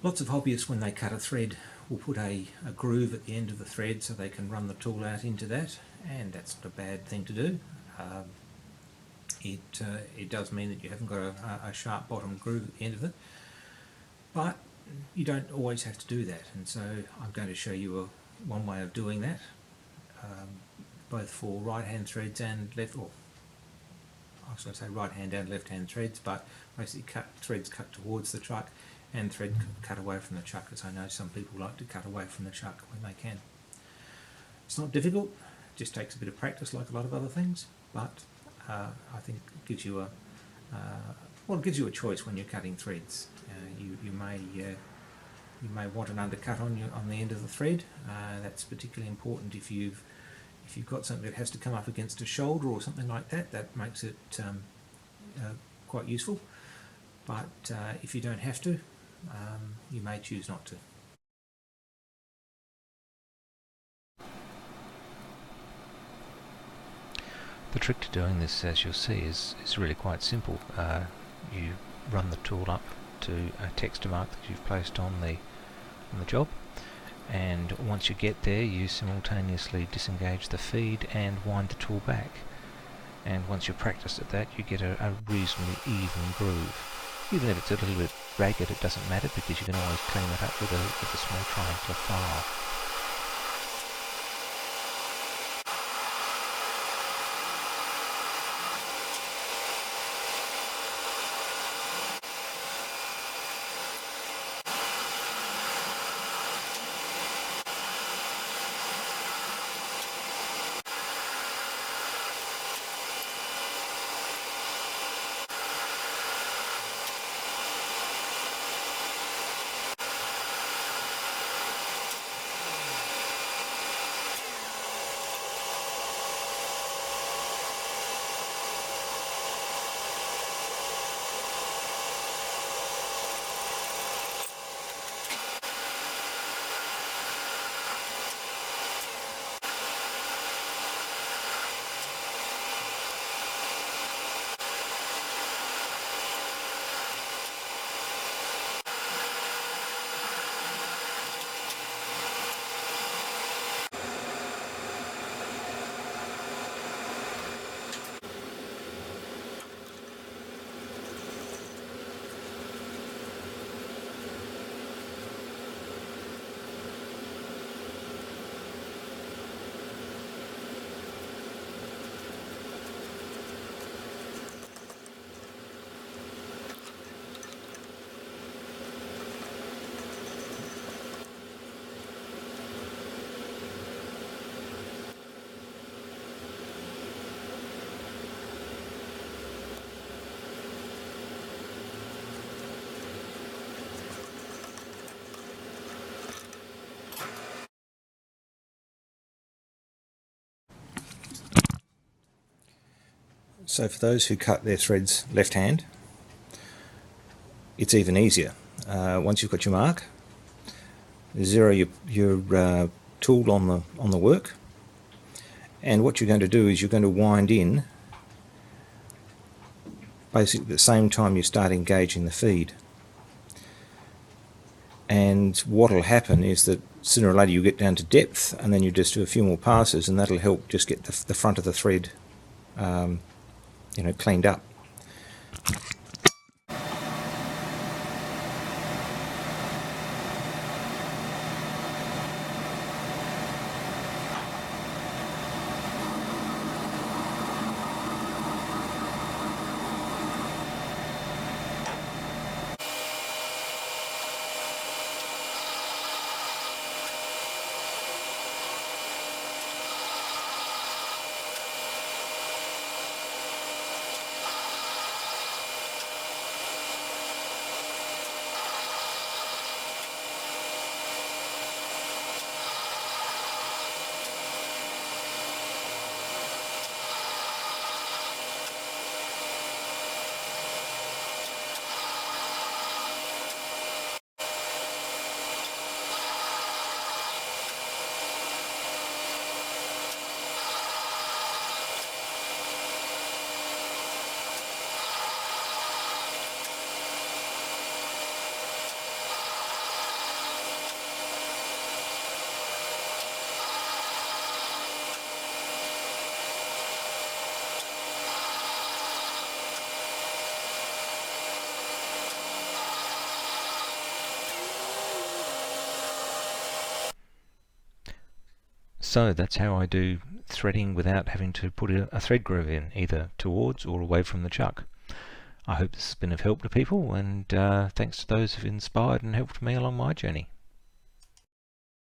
Lots of hobbyists, when they cut a thread, will put a groove at the end of the thread so they can run the tool out into that, and that's not a bad thing to do. It does mean that you haven't got a sharp bottom groove at the end of it, but you don't always have to do that, and so I'm going to show you one way of doing that, both for right hand threads and left, or I was going to say right hand and left hand threads, but basically threads cut towards the chuck and thread cut away from the chuck, as I know some people like to cut away from the chuck when they can. It's not difficult, it just takes a bit of practice like a lot of other things, but I think it gives you it gives you a choice when you're cutting threads. You may want an undercut on the end of the thread. That's particularly important if you've got something that has to come up against a shoulder or something like that. That makes it quite useful. But if you don't have to, you may choose not to. The trick to doing this, as you'll see, is really quite simple. You run the tool up to a texture mark that you've placed on the job, and once you get there, you simultaneously disengage the feed and wind the tool back. And once you're practiced at that, you get a reasonably even groove. Even if it's a little bit ragged, it doesn't matter, because you can always clean it up with a small triangular file. So for those who cut their threads left hand, it's even easier. Once you've got your mark, zero your tool on the work, and what you're going to do is you're going to wind in basically at the same time you start engaging the feed. And what will happen is that sooner or later you get down to depth, and then you just do a few more passes, and that'll help just get the front of the thread cleaned up. So that's how I do threading without having to put a thread groove in, either towards or away from the chuck. I hope this has been of help to people, and thanks to those who've inspired and helped me along my journey.